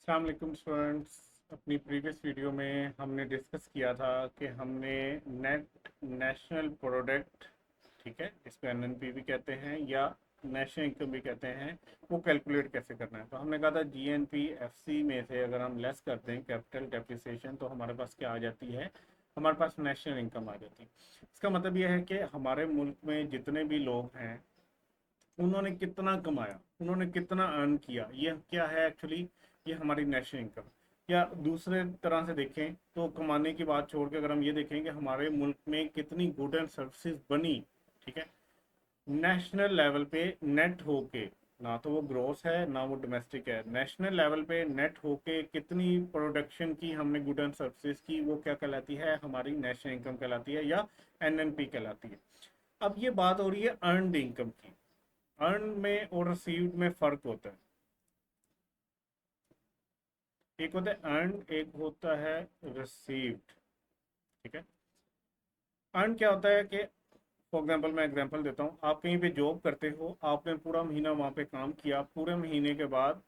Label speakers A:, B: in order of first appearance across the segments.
A: अस्सलाम वालेकुम स्टूडेंट्स। अपनी प्रीवियस वीडियो में हमने डिस्कस किया था कि हमने नेट नेशनल प्रोडक्ट, ठीक है, इसको एनएनपी भी कहते हैं या नेशनल इनकम भी कहते हैं, वो कैलकुलेट कैसे करना है। तो हमने कहा था जीएनपी एफसी में से अगर हम लेस करते हैं कैपिटल डेप्रिसिएशन तो हमारे पास क्या आ जाती है, हमारे पास नेशनल इनकम आ जाती है। इसका मतलब यह है कि हमारे मुल्क में जितने भी लोग हैं उन्होंने कितना कमाया, उन्होंने कितना अर्न किया, ये क्या है एक्चुअली, ये हमारी नेशनल इनकम। या दूसरे तरह से देखें तो कमाने की बात छोड़ के अगर हम ये देखें कि हमारे मुल्क में कितनी गुड एंड सर्विसेज बनी, ठीक है, नेशनल लेवल पे नेट होके, ना तो वो ग्रोस है ना वो डोमेस्टिक है, नेशनल लेवल पे नेट होके कितनी प्रोडक्शन की हमने गुड एंड सर्विसेज की, वो क्या कहलाती है, हमारी नेशनल इनकम कहलाती है या एनएनपी कहलाती है। अब ये बात हो रही है अर्नड इनकम की। अर्न में और रिसीव्ड में फर्क होता है। एक होता है अर्न, एक होता है रिसीव्ड, ठीक है। अर्न क्या होता है कि फॉर एग्जांपल मैं एग्जांपल देता हूँ, आप कहीं पे जॉब करते हो, आपने पूरा महीना वहाँ पे काम किया, पूरे महीने के बाद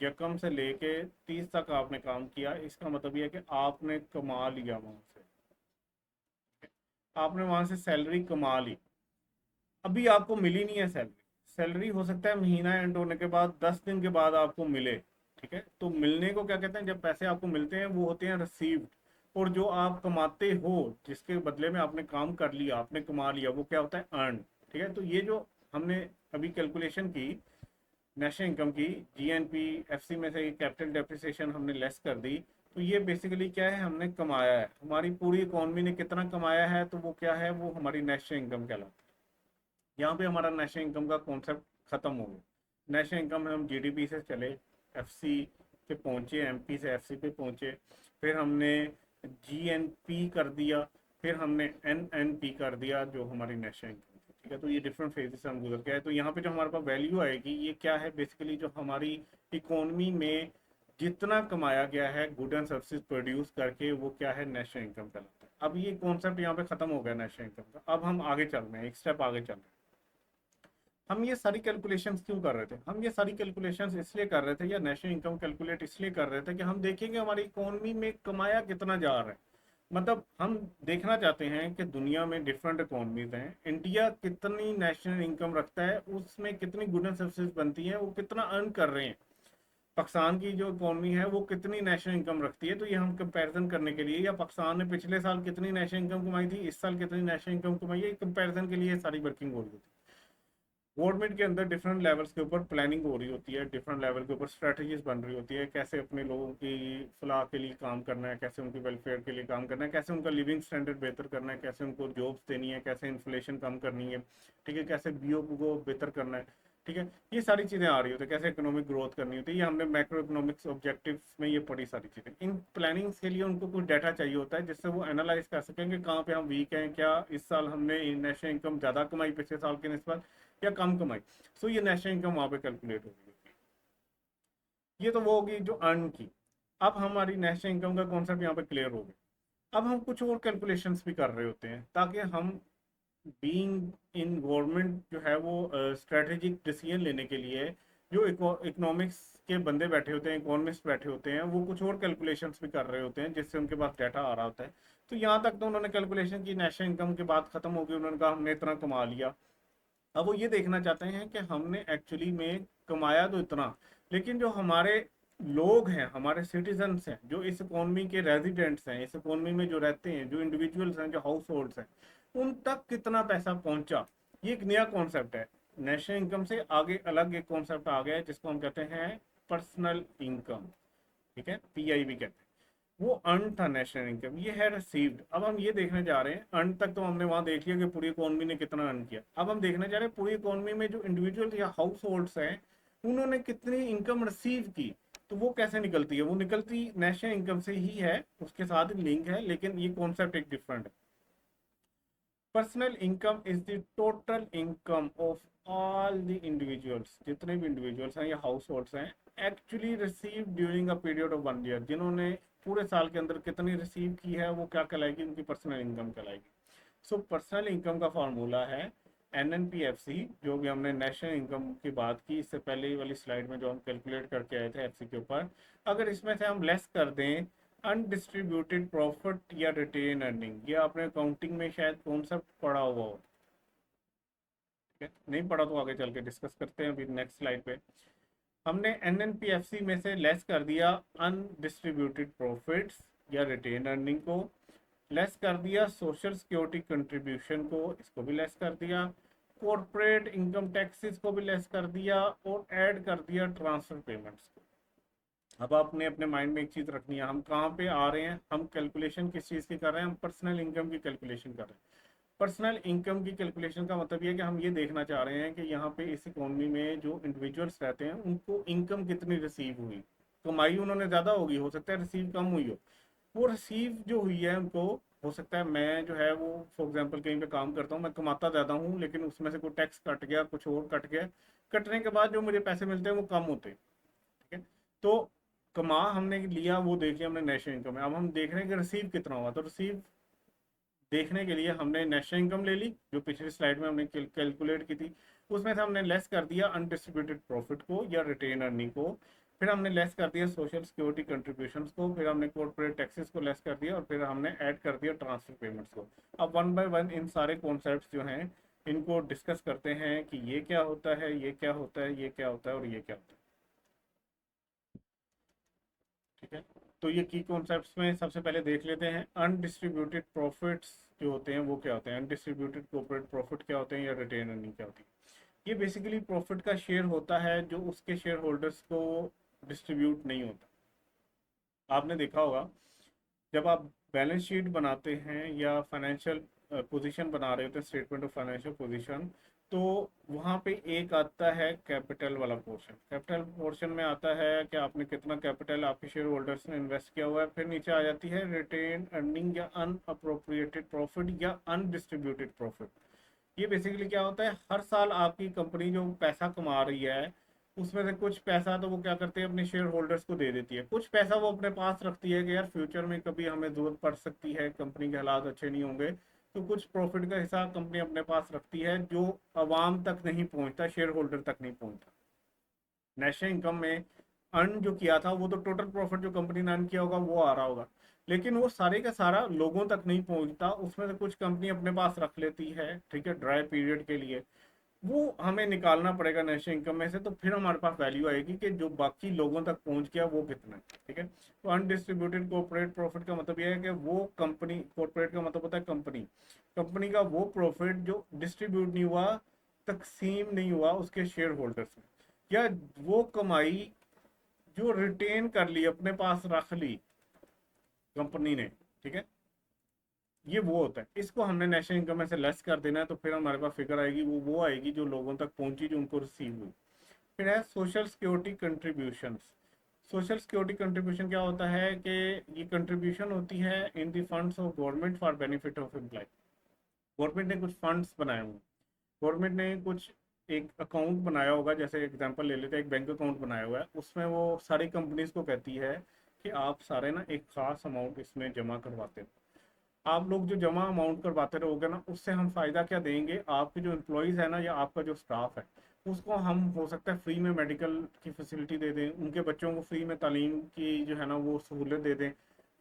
A: यकम से लेके 30 तक आपने काम किया, इसका मतलब ये है कि आपने कमा लिया वहाँ से, आपने वहाँ से सैलरी कमा ली। अभी आपको मिली नहीं है सैलरी, सैलरी हो सकता है महीना एंड होने के बाद 10 दिन के बाद आपको मिले, ठीक है। तो मिलने को क्या कहते हैं, जब पैसे आपको मिलते हैं वो होते हैं रिसीव्ड। और जो आप कमाते हो, जिसके बदले में आपने काम कर लिया, आपने कमा लिया, वो क्या होता है, अर्न, ठीक है। तो ये जो हमने अभी कैलकुलेशन की नेशनल इनकम की, जीएनपी एफसी में से कैपिटल डेप्रिसिएशन हमने लेस कर दी, तो ये बेसिकली क्या है, हमने कमाया है, हमारी पूरी इकोनॉमी ने कितना कमाया है, तो वो क्या है, वो हमारी नेशनल इनकम कहलाती है। यहाँ पे हमारा नेशनल इनकम का कॉन्सेप्ट खत्म हो गया। नेशनल इनकम में हम जीडीपी से चले, एफसी पे पहुंचे, एमपी से एफसी पे पहुंचे, फिर हमने जीएनपी कर दिया, फिर हमने एनएनपी कर दिया, जो हमारी नेशनल इनकम थी, ठीक है। तो ये डिफरेंट फेजेस से हम गुजर के आए। तो यहाँ पे जो हमारे पास वैल्यू आएगी, ये क्या है, बेसिकली जो हमारी इकोनॉमी में जितना कमाया गया है गुड एंड सर्विसेज प्रोड्यूस करके, वो क्या है, नेशनल इनकम कहलाता है। अब ये कॉन्सेप्ट यहाँ पे खत्म हो गया नेशनल इनकम का। अब हम आगे चल रहे हैं, एक स्टेप आगे चल रहे हैं। हम ये सारी कैलकुलेशंस क्यों कर रहे थे, हम ये सारी कैलकुलेशंस इसलिए कर रहे थे, या नेशनल इनकम कैलकुलेट इसलिए कर रहे थे कि हम देखेंगे हमारी इकोनॉमी में कमाया कितना जा रहा है। मतलब हम देखना चाहते हैं कि दुनिया में डिफरेंट इकोनॉमीज हैं, इंडिया कितनी नेशनल इनकम रखता है, उसमें कितनी गुड एंड सर्विसेज बनती हैं, वो कितना अर्न कर रहे हैं। पाकिस्तान की जो इकोनॉमी है वो कितनी नेशनल इनकम रखती है, तो ये हम कंपैरिजन करने के लिए, या पाकिस्तान ने पिछले साल कितनी नेशनल इनकम कमाई थी, इस साल कितनी नेशनल इनकम कमाई है, कंपैरिजन के लिए सारी वर्किंग हो रही होती है। गवर्नमेंट के अंदर डिफरेंट लेवल्स के ऊपर प्लानिंग हो रही होती है, डिफरेंट लेवल के ऊपर स्ट्रेटजीज बन रही होती है, कैसे अपने लोगों की फलाह के लिए काम करना है, कैसे उनकी वेलफेयर के लिए काम करना है, कैसे उनका लिविंग स्टैंडर्ड बेहतर करना है, कैसे उनको जॉब्स देनी है, कैसे इन्फ्लेशन कम करनी है, ठीक है, कैसे बीओ को बेहतर करना है, ठीक है। ये सारी चीज़ें आ रही होती है, कैसे इकोनॉमिक ग्रोथ करनी होती है, ये हमने मैक्रो इकोनॉमिक्स ऑब्जेक्टिव्स में ये पढ़ी सारी चीज़ें। इन प्लानिंग्स के लिए उनको कुछ डाटा चाहिए होता है जिससे वो एनालाइज कर सकें कि कहाँ पे हम वीक हैं, क्या इस साल हमने नेशनल इनकम ज़्यादा कमाई पिछले साल के निस्बत या कम कमाई। सो ये नेशनल इनकम वहाँ पे कैलकुलेट होगी। ये तो वो होगी जो अर्न की। अब हमारी नेशनल इनकम का कॉन्सेप्ट यहाँ पे क्लियर हो गया। अब हम कुछ और कैलकुलेशंस भी कर रहे होते हैं ताकि हम बीइंग इन गवर्नमेंट जो है वो स्ट्रेटेजिक डिसीजन लेने के लिए, जो इकोनॉमिक्स के बंदे बैठे होते हैं, इकोनॉमिस्ट बैठे होते हैं, वो कुछ और कैलकुलेशंस भी कर रहे होते हैं जिससे उनके पास डाटा आ रहा होता है। तो यहाँ तक तो उन्होंने कैलकुलेशन की, नेशनल इनकम की बात खत्म हो गई, उन्होंने कहा हमने इतना कमा लिया। अब वो ये देखना चाहते हैं कि हमने एक्चुअली में कमाया तो इतना, लेकिन जो हमारे लोग हैं, हमारे सिटीजन्स हैं, जो इस इकोनॉमी के रेजिडेंट्स हैं, इस इकोनॉमी में जो रहते हैं, जो इंडिविजुअल्स हैं, जो हाउस होल्ड्स हैं, उन तक कितना पैसा पहुंचा। ये एक नया कॉन्सेप्ट है। नेशनल इनकम से आगे अलग एक कॉन्सेप्ट आ गया है जिसको हम कहते हैं पर्सनल इनकम, ठीक है, पीआईबी कहते हैं। वो अर्न था नेशनल इनकम, ये है रिसीव्ड। अब हम ये देखने जा रहे हैं, अर्न तक तो हमने वहां देख लिया कि पूरी इकोनॉमी ने कितना अर्न किया। अब हम देखने जा रहे हैं पूरी इकोनॉमी में जो इंडिविजुअल या हाउस होल्ड्स हैं, उन्होंने कितनी इनकम रिसीव की। तो वो कैसे निकलती है, वो निकलती नेशनल इनकम से ही है, उसके साथ लिंक है, लेकिन ये कॉन्सेप्ट एक डिफरेंट है। Personal income is the total income of all the individuals, जितने भी इंडिविजुअल्स हैं या हाउस होल्ड्स हैं, actually receive during a period of 1 year, जिन्होंने पूरे साल के अंदर कितनी रिसीव की है, वो क्या कहलाएगी, उनकी पर्सनल इनकम कहलाएगी। सो पर्सनल इनकम का फॉर्मूला है एनएनपीएफसी, जो भी हमने नेशनल इनकम की बात की इससे पहले वाली स्लाइड में, जो हम कैलकुलेट करके आए थे एफसी के ऊपर, अगर इसमें से हम लेस कर दें अनडिस्ट्रीब्यूटेड प्रॉफिट या रिटेन अर्निंग, ये आपने अकाउंटिंग में शायद कॉन्सेप्ट पढ़ा हुआ हो, ठीक है, नहीं पढ़ा तो आगे चल के डिस्कस करते हैं अभी नेक्स्ट स्लाइड पे। हमने एनएनपीएफसी में से लेस कर दिया अनडिस्ट्रीब्यूटेड प्रॉफिट्स या रिटेन अर्निंग को, लेस कर दिया सोशल सिक्योरिटी कंट्रीब्यूशन को, इसको भी लेस कर दिया, कॉर्पोरेट इनकम टैक्सेस को भी लेस कर दिया, और ऐड कर दिया ट्रांसफर पेमेंट्स को। अब आपने अपने माइंड में एक चीज रखनी है, हम कहाँ पे आ रहे हैं, हम कैलकुलेशन किस चीज़ की कर रहे हैं, हम पर्सनल इनकम की कैलकुलेशन कर रहे हैं। पर्सनल इनकम की कैलकुलेशन का मतलब ये है कि हम ये देखना चाह रहे हैं कि यहाँ पे इस इकोनॉमी में जो इंडिविजुअल्स रहते हैं उनको इनकम कितनी रिसीव हुई, कमाई उन्होंने ज़्यादा होगी, हो सकता है रिसीव कम हुई हो, वो रिसीव जो हुई है उनको, हो सकता है मैं जो है वो फॉर एग्जांपल कहीं पे काम करता हूँ, मैं कमाता ज़्यादा हूँ लेकिन उसमें से कोई टैक्स कट गया, कुछ और कट गया, कटने के बाद जो मुझे पैसे मिलते हैं वो कम होते हैं, ठीक है। तो कमा हमने लिया, वो देख लिया हमने नेशनल इनकम में, अब हम देख रहे हैं कि रिसीव कितना हुआ, तो रिसीव देखने के लिए हमने नेशनल इनकम ले ली जो पिछली स्लाइड में हमने कैलकुलेट की थी, उसमें से हमने लेस कर दिया अनडिस्ट्रीब्यूटेड प्रॉफिट को या रिटेन अर्निंग को, फिर हमने लेस कर दिया सोशल सिक्योरिटी कंट्रीब्यूशंस को, फिर हमने कॉर्पोरेट टैक्सेस को लेस कर दिया, और फिर हमने ऐड कर दिया ट्रांसफर पेमेंट्स को। अब वन बाय वन इन सारे कॉन्सेप्ट्स जो हैं इनको डिस्कस करते हैं कि ये क्या होता है, ये क्या होता है, ये क्या होता है और ये क्या होता है, ठीक है। तो ये की कॉन्सेप्ट्स में सबसे पहले देख लेते हैं अनडिस्ट्रीब्यूटेड प्रॉफिट्स जो होते हैं वो क्या होते हैं, अनडिस्ट्रीब्यूटेड कॉर्पोरेट प्रॉफिट क्या होते हैं या रिटेन अर्निंग क्या होती है। ये बेसिकली प्रॉफिट का शेयर होता है जो उसके शेयर होल्डर्स को डिस्ट्रीब्यूट नहीं होता। आपने देखा होगा जब आप बैलेंस शीट बनाते हैं या फाइनेंशियल पोजीशन बना रहे होते हैं, स्टेटमेंट ऑफ फाइनेंशियल पोजीशन, तो वहाँ पे एक आता है कैपिटल वाला पोर्शन, कैपिटल पोर्शन में आता है कि आपने कितना कैपिटल आपके शेयर होल्डर्स ने इन्वेस्ट किया हुआ है, फिर नीचे आ जाती है रिटेन अर्निंग या अनअप्रोप्रिएटेड प्रॉफिट या अनडिस्ट्रीब्यूटेड प्रॉफिट। ये बेसिकली क्या होता है, हर साल आपकी कंपनी जो पैसा कमा रही है उसमें से कुछ पैसा तो वो क्या करते हैं अपने शेयर होल्डर्स को दे देती है, कुछ पैसा वो अपने पास रखती है कि यार फ्यूचर में कभी हमें जरूरत पड़ सकती है, कंपनी के हालात अच्छे नहीं होंगे, तो कुछ प्रॉफिट का हिस्सा कंपनी अपने पास रखती है जो आवाम तक नहीं पहुंचता, शेयर होल्डर तक नहीं पहुंचता। नेशनल इनकम में अर्न जो किया था वो तो टोटल प्रॉफिट जो कंपनी ने अर्न किया होगा वो आ रहा होगा, लेकिन वो सारे का सारा लोगों तक नहीं पहुंचता, उसमें से कुछ कंपनी अपने पास रख लेती है, ठीक है, ड्राई पीरियड के लिए, वो हमें निकालना पड़ेगा नेशनल इनकम में से, तो फिर हमारे पास वैल्यू आएगी कि जो बाकी लोगों तक पहुंच गया वो कितना है, ठीक है। तो अनडिस्ट्रीब्यूटेड कॉर्पोरेट प्रॉफिट का मतलब यह है कि वो कंपनी, कॉर्पोरेट का मतलब होता है कंपनी, कंपनी का वो प्रॉफिट जो डिस्ट्रीब्यूट नहीं हुआ, तकसीम नहीं हुआ उसके शेयर होल्डर्स में, या वो कमाई जो रिटेन कर ली, अपने पास रख ली कंपनी ने, ठीक है, ये वो होता है, इसको हमने नेशनल इनकम में से लेस कर देना है, तो फिर हमारे पास फिगर आएगी, वो आएगी जो लोगों तक पहुंची, जो उनको रिसीव हुई। फिर है social security contribution. Social security contribution क्या होता है कि ये कंट्रीब्यूशन होती है in the funds of government for benefit of employ. Government ने कुछ फंड्स बनाए हुए, गवर्नमेंट ने कुछ एक अकाउंट बनाया होगा, जैसे एग्जांपल ले लेते हैं, एक बैंक अकाउंट बनाया हुआ है, उसमें वो सारी कंपनीज को कहती है कि आप सारे ना एक खास अमाउंट इसमें जमा करवाते हो, आप लोग जो जमा अमाउंट करवाते रहोगे ना, उससे हम फ़ायदा क्या देंगे, आपके जो एम्प्लॉयज़ है ना या आपका जो स्टाफ है उसको हम हो सकता है फ्री में मेडिकल की फैसिलिटी दे दें, उनके बच्चों को फ्री में तालीम की जो है ना वो सहूलत दे दें,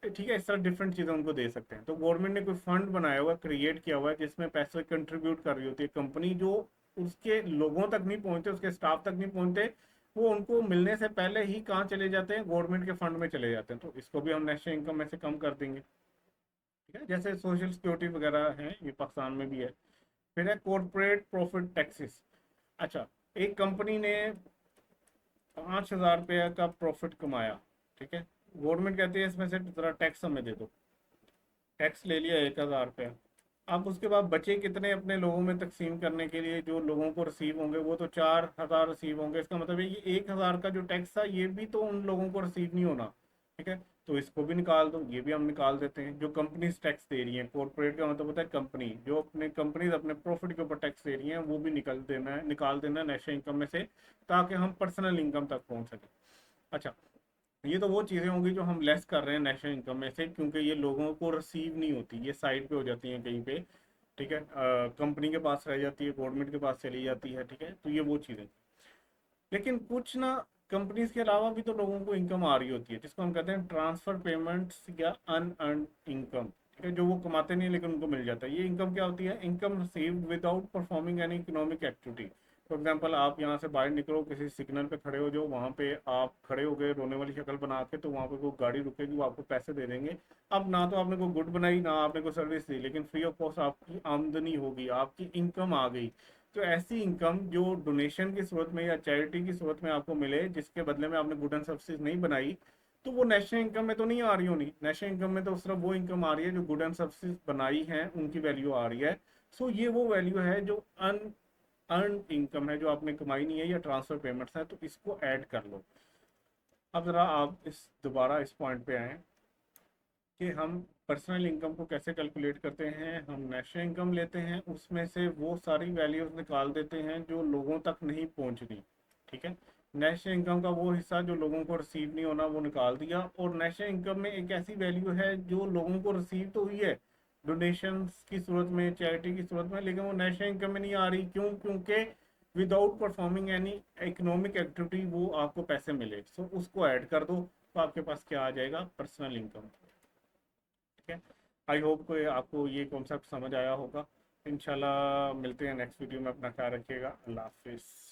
A: ठीक है, इस तरह डिफरेंट चीज़ें उनको दे सकते हैं। तो गवर्नमेंट ने कोई फंड बनाया हुआ है, क्रिएट किया हुआ है, जिसमें पैसे कंट्रीब्यूट कर रही होती है कंपनी, जो उसके लोगों तक नहीं पहुंचते, उसके स्टाफ तक नहीं पहुंचते, वो उनको मिलने से पहले ही कहाँ चले जाते हैं, गवर्नमेंट के फंड में चले जाते हैं, तो इसको भी हम नेशनल इनकम में से कम कर देंगे, ठीक है। जैसे सोशल सिक्योरिटी वगैरह है, ये पाकिस्तान में भी है। फिर है कॉर्पोरेट प्रॉफिट टैक्सेस। अच्छा, एक कंपनी ने 5,000 रुपये का प्रॉफिट कमाया, ठीक है, गवर्नमेंट कहती है इसमें से जरा टैक्स हमें दे दो, टैक्स ले लिया 1,000 रुपया, अब उसके बाद बचे कितने अपने लोगों में तकसीम करने के लिए, जो लोगों को रिसीव होंगे वो तो 4,000 रिसीव होंगे, इसका मतलब है ये 1,000 का जो टैक्स था ये भी तो उन लोगों को रिसीव नहीं होना, ठीक है, तो इसको भी निकाल दो, ये भी हम निकाल देते हैं। जो कंपनीज टैक्स दे रही हैं, कॉर्पोरेट का मतलब होता है कंपनी, जो अपने कंपनीज अपने प्रॉफिट के ऊपर टैक्स दे रही हैं वो भी निकाल देना है नेशनल इनकम में से, ताकि हम पर्सनल इनकम तक पहुँच सकें। अच्छा, ये तो वो चीज़ें होंगी जो हम लेस कर रहे हैं नेशनल इनकम में से, क्योंकि ये लोगों को रिसीव नहीं होती, ये साइड पे हो जाती हैं कहीं पे, ठीक है, कंपनी के पास रह जाती है, गवर्नमेंट के पास चली जाती है, ठीक है, तो ये वो चीज़ें। लेकिन कुछ ना कंपनीज के अलावा भी तो लोगों को इनकम आ रही होती है, जिसको हम कहते हैं ट्रांसफर पेमेंट्स या अनअर्न्ड इनकम, ठीक है, जो वो कमाते नहीं लेकिन उनको मिल जाता है। ये इनकम क्या होती है? Income received without performing any economic activity. For example, आप यहाँ से बाहर निकलो, किसी सिग्नल पे खड़े हो, जो वहाँ पे आप खड़े हो गए रोने वाली शक्ल बना के, तो वहाँ पे कोई गाड़ी रुकेगी, वो आपको पैसे दे देंगे। अब ना तो आपने कोई गुड बनाई, ना आपने कोई सर्विस दी, लेकिन फ्री ऑफ कॉस्ट आपकी आमदनी होगी, आपकी इनकम आ गई। तो ऐसी इनकम जो डोनेशन की सूरत में या चैरिटी की सूरत में आपको मिले, जिसके बदले में आपने गुड एंड सर्विसेज नहीं बनाई, तो वो नेशनल इनकम में तो नहीं आ रही होनी। नेशनल इनकम में तो सिर्फ वो इनकम आ रही है जो गुड एंड सर्विसेज बनाई है, उनकी वैल्यू आ रही है। सो ये वो वैल्यू है जो अन अर्न इनकम है, जो आपने कमाई नहीं है, या ट्रांसफर पेमेंट्स है, तो इसको ऐड कर लो। अब जरा आप इस दोबारा इस पॉइंट पे आए कि हम पर्सनल इनकम को कैसे कैलकुलेट करते हैं। हम नेशनल इनकम लेते हैं, उसमें से वो सारी वैल्यूज निकाल देते हैं जो लोगों तक नहीं पहुंचनी, ठीक है। नेशनल इनकम का वो हिस्सा जो लोगों को रिसीव नहीं होना, वो निकाल दिया। और नेशनल इनकम में एक ऐसी वैल्यू है जो लोगों को रिसीव तो हुई है डोनेशंस की सूरत में, चैरिटी की सूरत में, लेकिन वो नेशनल इनकम में नहीं आ रही। क्यों? क्योंकि without performing any economic activity वो आपको पैसे मिले। सो उसको ऐड कर दो, तो आपके पास क्या आ जाएगा? Personal income. ठीक है, आई होप को आपको ये कॉन्सेप्ट समझ आया होगा। इंशाल्लाह मिलते हैं नेक्स्ट वीडियो में। अपना ख्याल रखिएगा। अल्लाह हाफिज़।